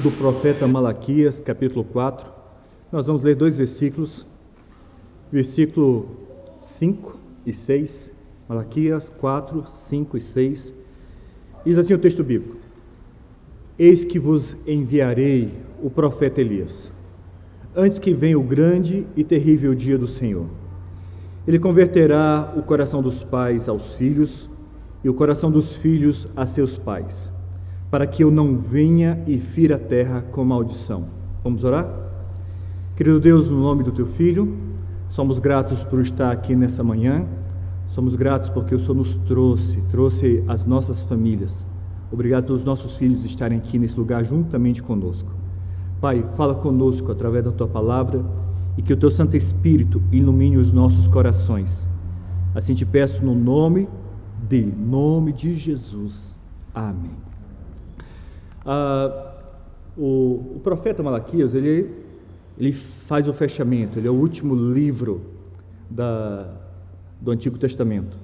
Do profeta Malaquias, capítulo 4, nós vamos ler dois versículos, versículo 5 e 6, Malaquias 4, 5 e 6, diz assim o texto bíblico: Eis que vos enviarei o profeta Elias, antes que venha o grande e terrível dia do Senhor. Ele converterá o coração dos pais aos filhos e o coração dos filhos a seus pais, para que eu não venha e fira a terra com maldição. Vamos orar? Querido Deus, no nome do Teu Filho, somos gratos por estar aqui nessa manhã, somos gratos porque o Senhor nos trouxe as nossas famílias. Obrigado pelos nossos filhos estarem aqui nesse lugar juntamente conosco. Pai, fala conosco através da Tua palavra e que o Teu Santo Espírito ilumine os nossos corações. Assim te peço no nome dele, nome de Jesus. Amém. O profeta Malaquias, ele faz o fechamento, ele é o último livro do Antigo Testamento,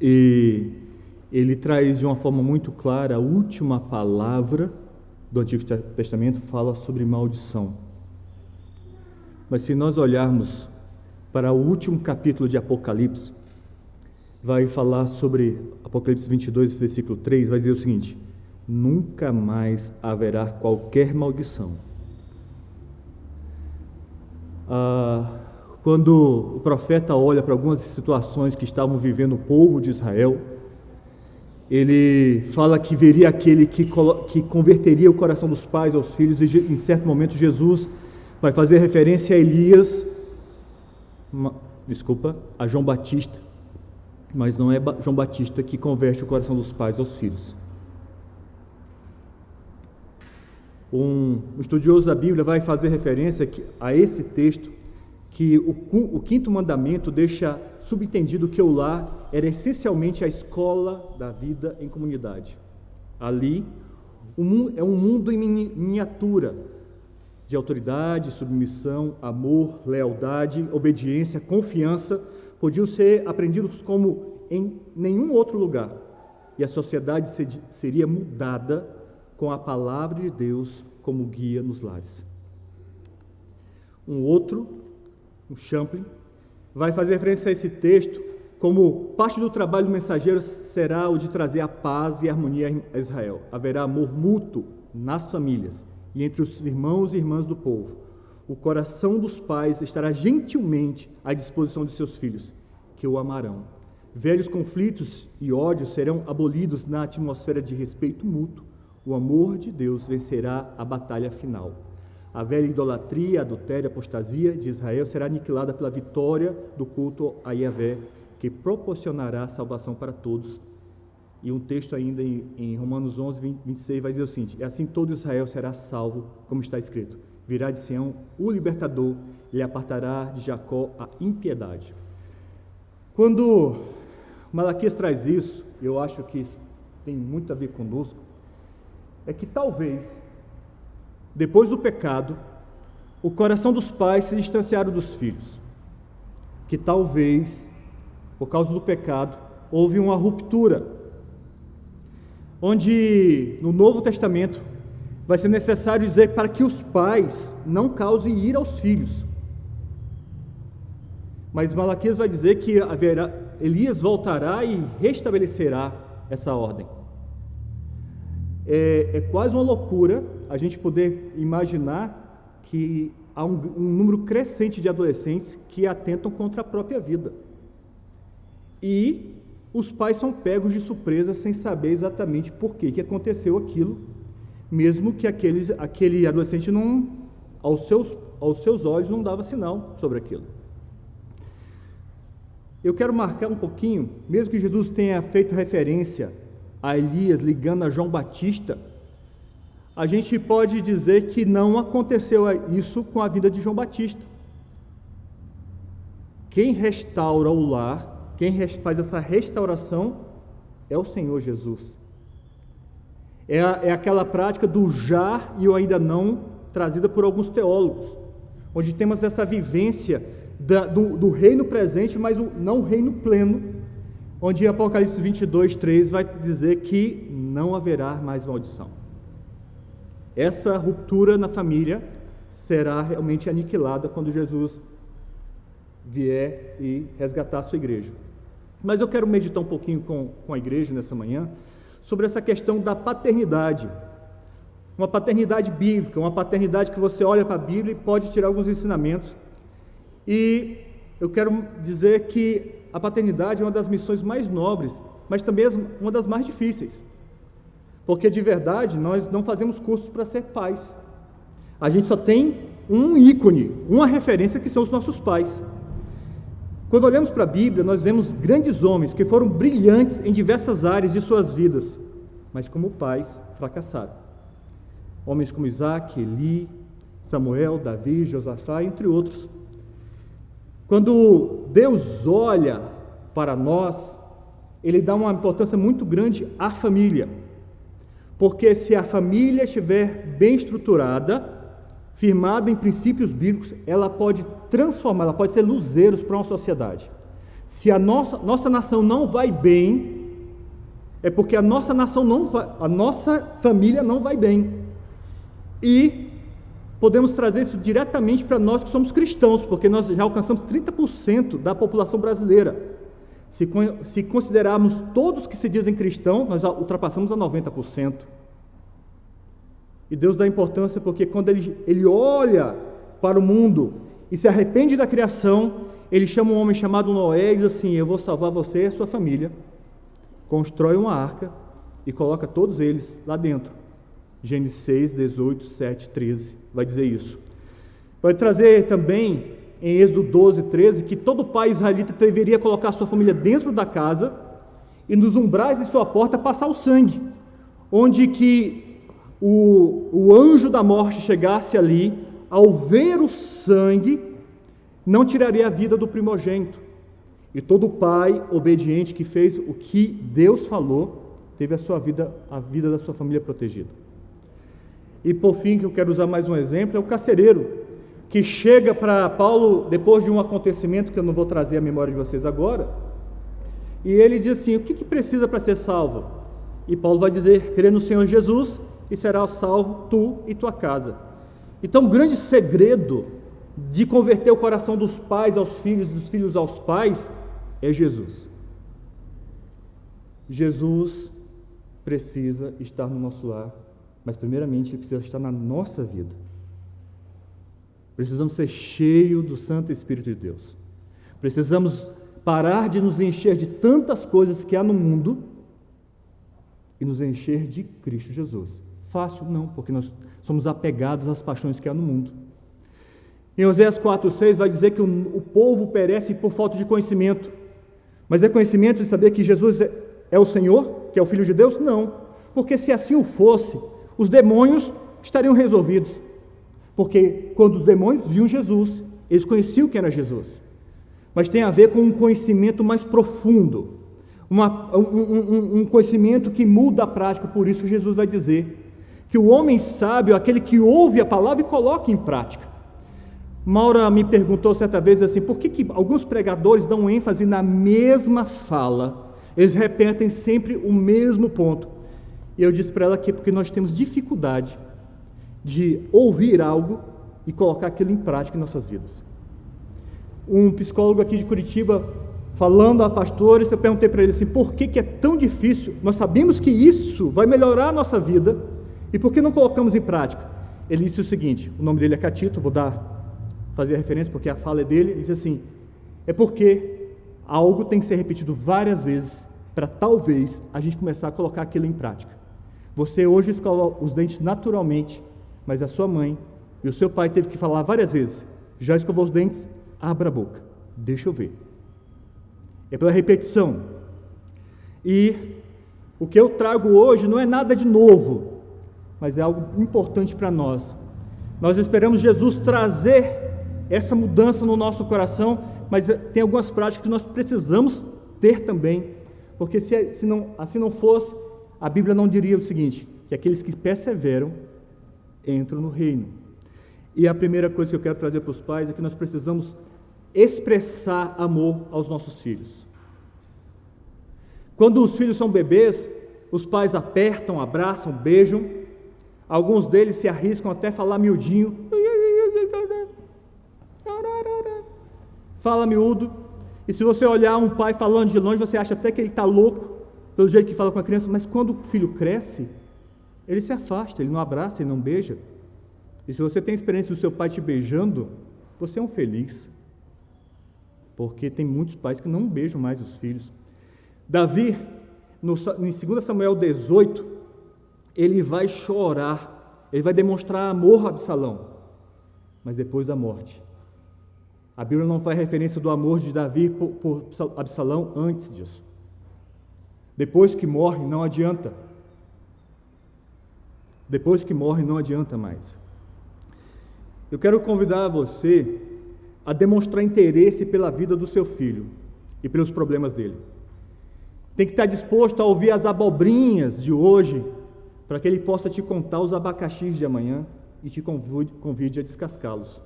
e ele traz de uma forma muito clara a última palavra do Antigo Testamento, fala sobre maldição. Mas se nós olharmos para o último capítulo de Apocalipse, vai falar sobre Apocalipse 22, versículo 3, vai dizer o seguinte: nunca mais haverá qualquer maldição. Quando o profeta olha para algumas situações que estavam vivendo o povo de Israel, ele fala que veria aquele que converteria o coração dos pais aos filhos, e em certo momento Jesus vai fazer referência a Elias, a João Batista, mas não é João Batista que converte o coração dos pais aos filhos. Um estudioso da Bíblia vai fazer referência a esse texto, que o quinto mandamento deixa subentendido que o lar era essencialmente a escola da vida em comunidade. Ali, é um mundo em miniatura, de autoridade, submissão, amor, lealdade, obediência, confiança, podiam ser aprendidos como em nenhum outro lugar, e a sociedade seria mudada com a palavra de Deus como guia nos lares. Um Champlin, vai fazer referência a esse texto como parte do trabalho do mensageiro será o de trazer a paz e a harmonia a Israel. Haverá amor mútuo nas famílias e entre os irmãos e irmãs do povo. O coração dos pais estará gentilmente à disposição de seus filhos, que o amarão. Velhos conflitos e ódios serão abolidos na atmosfera de respeito mútuo. O amor de Deus vencerá a batalha final. A velha idolatria, adultério, apostasia de Israel será aniquilada pela vitória do culto a Yahvé, que proporcionará salvação para todos. E um texto ainda em Romanos 11, 26 vai dizer o seguinte: e assim todo Israel será salvo, como está escrito: virá de Sião o libertador, e apartará de Jacó a impiedade. Quando Malaquias traz isso, eu acho que isso tem muito a ver conosco, é que talvez, depois do pecado, o coração dos pais se distanciaram dos filhos. Que talvez, por causa do pecado, houve uma ruptura, onde no Novo Testamento vai ser necessário dizer para que os pais não causem ira aos filhos. Mas Malaquias vai dizer que Elias voltará e restabelecerá essa ordem. É quase uma loucura a gente poder imaginar que há um número crescente de adolescentes que atentam contra a própria vida. E os pais são pegos de surpresa sem saber exatamente por que aconteceu aquilo, mesmo que aquele adolescente aos seus olhos não dava sinal sobre aquilo. Eu quero marcar um pouquinho, mesmo que Jesus tenha feito referência a Elias ligando a João Batista, a gente pode dizer que não aconteceu isso com a vida de João Batista. Quem restaura o lar, quem faz essa restauração é o Senhor Jesus. É aquela prática do já e o ainda não, trazida por alguns teólogos, onde temos essa vivência do reino presente, mas não o reino pleno, onde Apocalipse 22, 3 vai dizer que não haverá mais maldição. Essa ruptura na família será realmente aniquilada quando Jesus vier e resgatar a sua igreja. Mas eu quero meditar um pouquinho com a igreja nessa manhã sobre essa questão da paternidade. Uma paternidade bíblica, uma paternidade que você olha para a Bíblia e pode tirar alguns ensinamentos. E eu quero dizer que a paternidade é uma das missões mais nobres, mas também uma das mais difíceis. Porque de verdade nós não fazemos cursos para ser pais. A gente só tem um ícone, uma referência, que são os nossos pais. Quando olhamos para a Bíblia, nós vemos grandes homens que foram brilhantes em diversas áreas de suas vidas, mas como pais fracassaram. Homens como Isaac, Eli, Samuel, Davi, Josafá, entre outros. Quando Deus olha para nós, Ele dá uma importância muito grande à família. Porque se a família estiver bem estruturada, firmada em princípios bíblicos, ela pode transformar, ela pode ser luzeiros para uma sociedade. Se a nossa nação não vai bem, é porque a nossa família não vai bem. E podemos trazer isso diretamente para nós que somos cristãos, porque nós já alcançamos 30% da população brasileira. Se considerarmos todos que se dizem cristãos, nós ultrapassamos a 90%. E Deus dá importância porque quando Ele olha para o mundo e se arrepende da criação, Ele chama um homem chamado Noé e diz assim: eu vou salvar você e a sua família. Constrói uma arca e coloca todos eles lá dentro. Gênesis 6, 18, 7, 13 vai dizer isso. Vai trazer também em Êxodo 12, 13, que todo pai israelita deveria colocar a sua família dentro da casa e nos umbrais de sua porta passar o sangue, onde que o anjo da morte chegasse ali, ao ver o sangue, não tiraria a vida do primogênito. E todo pai obediente que fez o que Deus falou, teve a vida da sua família protegida. E por fim, que eu quero usar mais um exemplo, é o carcereiro, que chega para Paulo, depois de um acontecimento que eu não vou trazer à memória de vocês agora, e ele diz assim: o que precisa para ser salvo? E Paulo vai dizer: crê no Senhor Jesus e serás salvo tu e tua casa. Então, o grande segredo de converter o coração dos pais aos filhos, dos filhos aos pais, é Jesus. Jesus precisa estar no nosso lar, mas primeiramente Ele precisa estar na nossa vida. Precisamos ser cheios do Santo Espírito de Deus. Precisamos parar de nos encher de tantas coisas que há no mundo e nos encher de Cristo Jesus. Fácil? Não, porque nós somos apegados às paixões que há no mundo. Em Oséias 4:6 vai dizer que o povo perece por falta de conhecimento. Mas é conhecimento de saber que Jesus é o Senhor, que é o Filho de Deus? Não, porque se assim o fosse, os demônios estariam resolvidos. Porque quando os demônios viam Jesus, eles conheciam quem era Jesus. Mas tem a ver com um conhecimento mais profundo, um conhecimento que muda a prática. Por isso Jesus vai dizer que o homem sábio é aquele que ouve a palavra e coloca em prática. Maura me perguntou certa vez assim: por que alguns pregadores dão ênfase na mesma fala? Eles repetem sempre o mesmo ponto. E eu disse para ela que porque nós temos dificuldade de ouvir algo e colocar aquilo em prática em nossas vidas. Um psicólogo aqui de Curitiba, falando a pastores, eu perguntei para ele assim: por que é tão difícil? Nós sabemos que isso vai melhorar a nossa vida, e por que não colocamos em prática? Ele disse o seguinte, o nome dele é Catito, vou fazer a referência porque a fala é dele. Ele disse assim: é porque algo tem que ser repetido várias vezes para talvez a gente começar a colocar aquilo em prática. Você hoje escova os dentes naturalmente, mas a sua mãe e o seu pai teve que falar várias vezes: já escovou os dentes? Abra a boca, deixa eu ver. É pela repetição. E o que eu trago hoje não é nada de novo, mas é algo importante para nós. Nós esperamos Jesus trazer essa mudança no nosso coração, mas tem algumas práticas que nós precisamos ter também, porque se assim não fosse, a Bíblia não diria o seguinte: que aqueles que perseveram entram no reino. E a primeira coisa que eu quero trazer para os pais é que nós precisamos expressar amor aos nossos filhos. Quando os filhos são bebês, os pais apertam, abraçam, beijam, Alguns deles se arriscam até falar miudinho. Fala miúdo. E se você olhar um pai falando de longe, você acha até que ele está louco, pelo jeito que fala com a criança, mas quando o filho cresce, ele se afasta, ele não abraça, ele não beija. E se você tem experiência do seu pai te beijando, você é um feliz. Porque tem muitos pais que não beijam mais os filhos. Davi, em 2 Samuel 18, ele vai chorar, ele vai demonstrar amor a Absalão, mas depois da morte. A Bíblia não faz referência do amor de Davi por Absalão antes disso. Depois que morre, não adianta. Depois que morre, não adianta mais. Eu quero convidar você a demonstrar interesse pela vida do seu filho e pelos problemas dele. Tem que estar disposto a ouvir as abobrinhas de hoje, para que ele possa te contar os abacaxis de amanhã e te convide a descascá-los.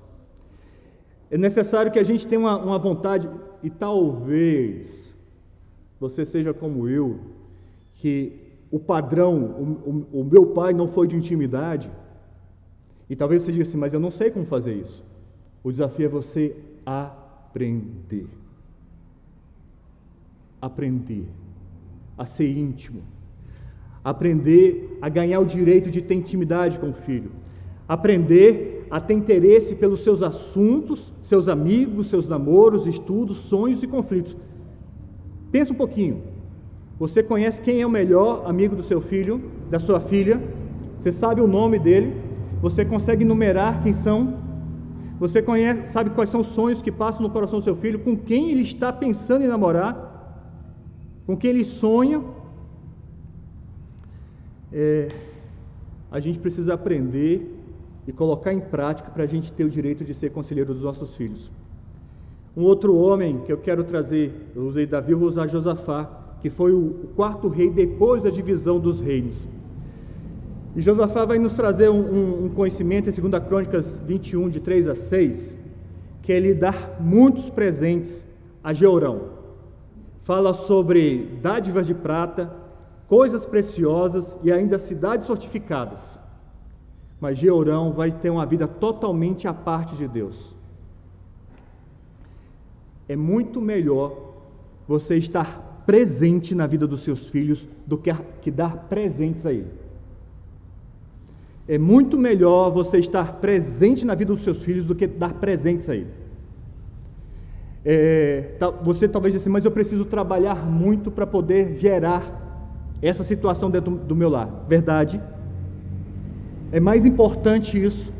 É necessário que a gente tenha uma vontade, e talvez você seja como eu, que o padrão, o meu pai não foi de intimidade, e talvez você diga assim, mas eu não sei como fazer isso. O desafio é você aprender. Aprender a ser íntimo. Aprender a ganhar o direito de ter intimidade com o filho. Aprender a ter interesse pelos seus assuntos, seus amigos, seus namoros, estudos, sonhos e conflitos. Pensa um pouquinho. Você conhece quem é o melhor amigo do seu filho, da sua filha? Você sabe o nome dele? Você consegue numerar quem são? Você sabe quais são os sonhos que passam no coração do seu filho? Com quem ele está pensando em namorar? Com quem ele sonha? A gente precisa aprender e colocar em prática para a gente ter o direito de ser conselheiro dos nossos filhos. Um outro homem que eu quero trazer, eu usei Davi, eu vou usar Josafá, que foi o quarto rei depois da divisão dos reinos. E Josafá vai nos trazer um conhecimento em 2 Crônicas 21, de 3 a 6, que é ele dar muitos presentes a Jeorão. Fala sobre dádivas de prata, coisas preciosas e ainda cidades fortificadas. Mas Jeorão vai ter uma vida totalmente à parte de Deus. É muito melhor você estar presente na vida dos seus filhos do que dar presentes a ele. É muito melhor você estar presente na vida dos seus filhos do que dar presentes a ele. Você talvez diga assim, mas eu preciso trabalhar muito para poder gerar essa situação dentro do meu lar. Verdade. É mais importante isso.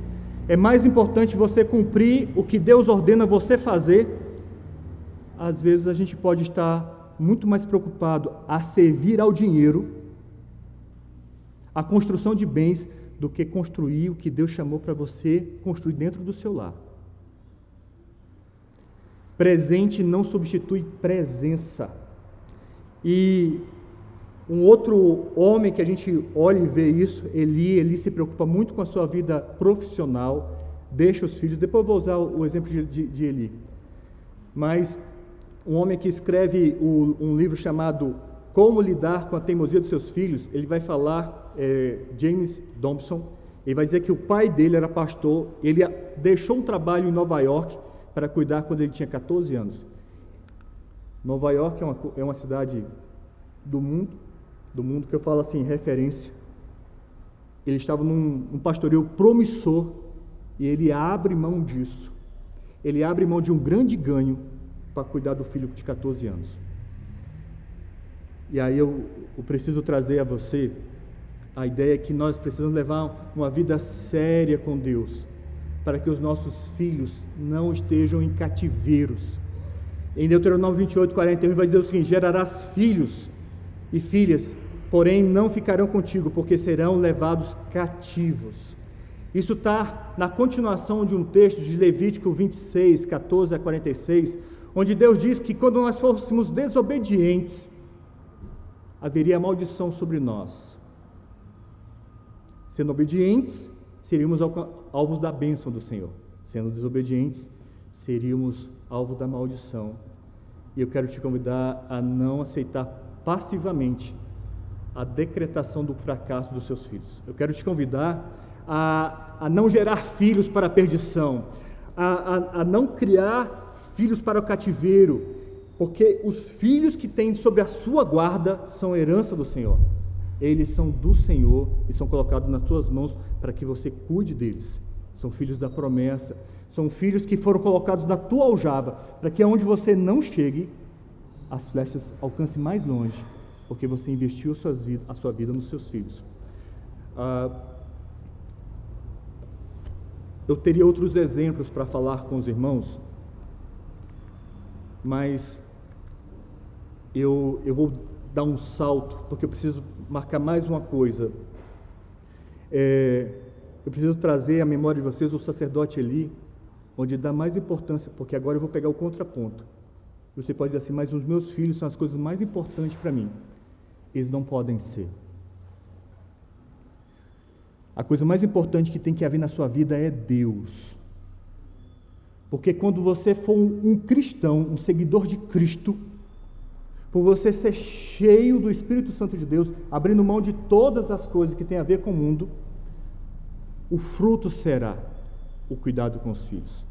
É mais importante você cumprir o que Deus ordena você fazer. Às vezes a gente pode estar muito mais preocupado a servir ao dinheiro, a construção de bens, do que construir o que Deus chamou para você construir dentro do seu lar. Presente não substitui presença. E um outro homem que a gente olha e vê isso, Eli se preocupa muito com a sua vida profissional, deixa os filhos, depois eu vou usar o exemplo de Eli, mas um homem que escreve um livro chamado Como Lidar com a Teimosia dos Seus Filhos, ele vai falar, James Dobson, ele vai dizer que o pai dele era pastor, ele deixou um trabalho em Nova York para cuidar quando ele tinha 14 anos. Nova York é uma cidade do mundo que eu falo assim, referência. Ele estava num pastoreio promissor e ele abre mão disso. Ele abre mão de um grande ganho para cuidar do filho de 14 anos. E aí eu preciso trazer a você a ideia que nós precisamos levar uma vida séria com Deus, para que os nossos filhos não estejam em cativeiros. Em Deuteronômio 28, 41 vai dizer o seguinte: gerarás filhos e filhas, porém não ficarão contigo, porque serão levados cativos. Isso está na continuação de um texto de Levítico 26, 14 a 46, onde Deus diz que quando nós fôssemos desobedientes, haveria maldição sobre nós. Sendo obedientes, seríamos alvos da bênção do Senhor. Sendo desobedientes, seríamos alvos da maldição. E eu quero te convidar a não aceitar passivamente a decretação do fracasso dos seus filhos. Eu quero te convidar a não gerar filhos para a perdição, a não criar filhos para o cativeiro, porque os filhos que tem sob a sua guarda são herança do Senhor. Eles são do Senhor e são colocados nas tuas mãos para que você cuide deles. São filhos da promessa, são filhos que foram colocados na tua aljava, para que aonde você não chegue, as flechas alcancem mais longe, porque você investiu a sua vida nos seus filhos. Eu teria outros exemplos para falar com os irmãos, mas eu vou dar um salto, porque eu preciso marcar mais uma coisa. Eu preciso trazer à memória de vocês o sacerdote Eli, onde dá mais importância, porque agora eu vou pegar o contraponto. Você pode dizer assim, mas os meus filhos são as coisas mais importantes para mim. Eles não podem ser. A coisa mais importante que tem que haver na sua vida é Deus. Porque quando você for um cristão, um seguidor de Cristo, por você ser cheio do Espírito Santo de Deus, abrindo mão de todas as coisas que têm a ver com o mundo, o fruto será o cuidado com os filhos.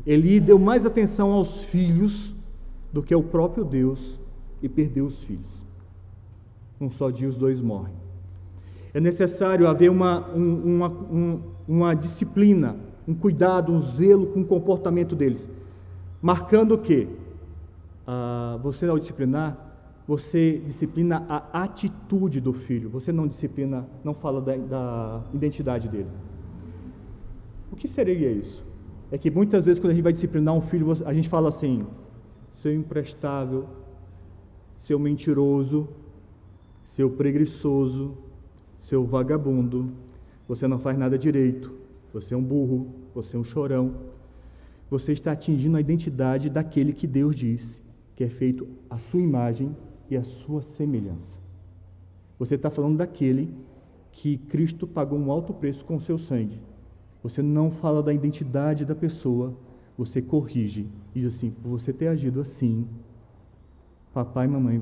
Eli deu mais atenção aos filhos do que ao próprio Deus e perdeu os filhos. Num só dia os dois morrem. É necessário haver uma disciplina, um cuidado, um zelo com o comportamento deles, marcando o quê? Você, ao disciplinar, você disciplina a atitude do filho, você não disciplina, não fala da identidade dele. O que seria isso? É que muitas vezes quando a gente vai disciplinar um filho, a gente fala assim, seu imprestável, seu mentiroso, seu preguiçoso, seu vagabundo, você não faz nada direito, você é um burro, você é um chorão. Você está atingindo a identidade daquele que Deus diz que é feito à sua imagem e à sua semelhança. Você está falando daquele que Cristo pagou um alto preço com o seu sangue. Você não fala da identidade da pessoa, você corrige. Diz assim, por você ter agido assim, papai e mamãe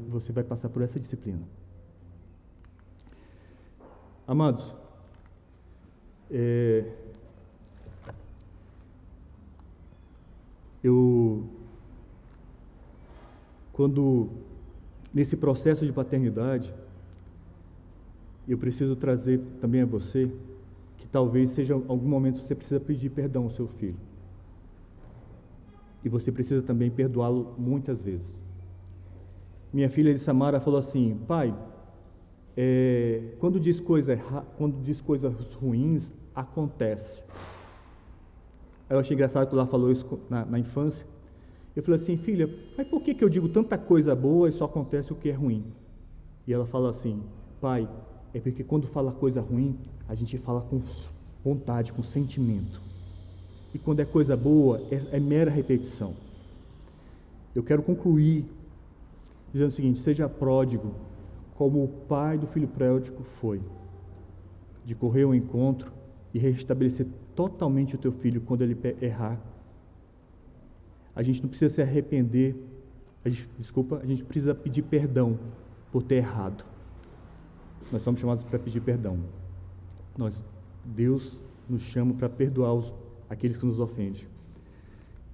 você vai passar por essa disciplina. Amados, quando nesse processo de paternidade, eu preciso trazer também a você que talvez seja algum momento você precisa pedir perdão ao seu filho. E você precisa também perdoá-lo muitas vezes. Minha filha de Samara falou assim, pai, quando diz coisas ruins, acontece. Aí eu achei engraçado que ela falou isso na infância. Eu falei assim, filha, mas por que eu digo tanta coisa boa e só acontece o que é ruim? E ela fala assim, pai, é porque quando fala coisa ruim, a gente fala com vontade, com sentimento. E quando é coisa boa, é mera repetição. Eu quero concluir dizendo o seguinte, seja pródigo, como o pai do filho pródigo foi, de correr ao encontro e restabelecer totalmente o teu filho quando ele errar. A gente não precisa se arrepender, a gente precisa pedir perdão por ter errado. Nós somos chamados para pedir perdão. Deus nos chama para perdoar aqueles que nos ofendem.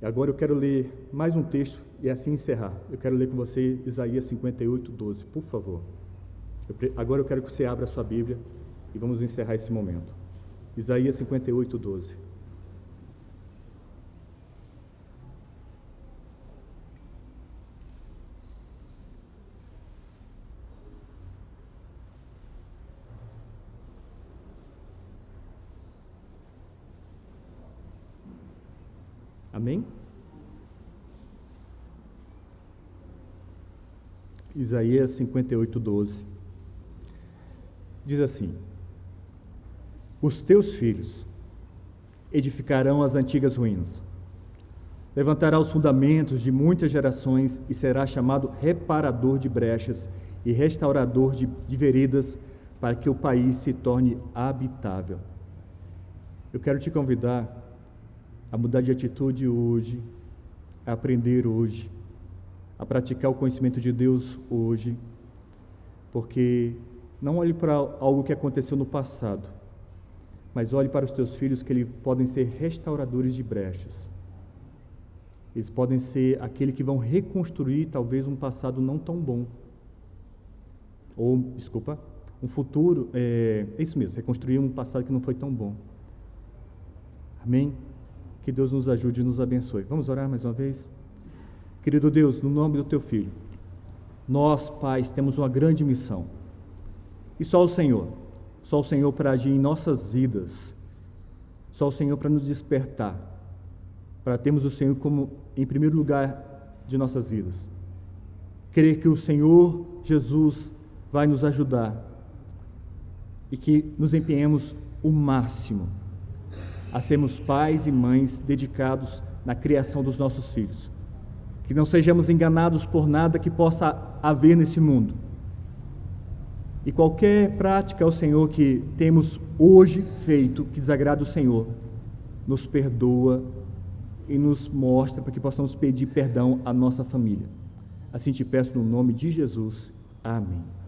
Agora eu quero ler mais um texto e assim encerrar. Eu quero ler com você Isaías 58:12, por favor. Agora eu quero que você abra a sua Bíblia e vamos encerrar esse momento. Isaías 58:12. Amém? Isaías 58:12 diz assim: os teus filhos edificarão as antigas ruínas, levantará os fundamentos de muitas gerações e será chamado reparador de brechas e restaurador de veredas, para que o país se torne habitável. Eu quero te convidar a mudar de atitude hoje, a aprender hoje, a praticar o conhecimento de Deus hoje, porque não olhe para algo que aconteceu no passado, mas olhe para os teus filhos, que eles podem ser restauradores de brechas. Eles podem ser aqueles que vão reconstruir talvez um passado não tão bom. Um futuro, é isso mesmo, reconstruir um passado que não foi tão bom. Amém? Que Deus nos ajude e nos abençoe. Vamos orar mais uma vez? Querido Deus, no nome do Teu Filho, nós, pais, temos uma grande missão. E só o Senhor para agir em nossas vidas, só o Senhor para nos despertar, para termos o Senhor como em primeiro lugar de nossas vidas. Crer que o Senhor Jesus vai nos ajudar e que nos empenhemos o máximo a sermos pais e mães dedicados na criação dos nossos filhos. Que não sejamos enganados por nada que possa haver nesse mundo. E qualquer prática ao Senhor que temos hoje feito, que desagrada o Senhor, nos perdoa e nos mostra para que possamos pedir perdão à nossa família. Assim te peço no nome de Jesus. Amém.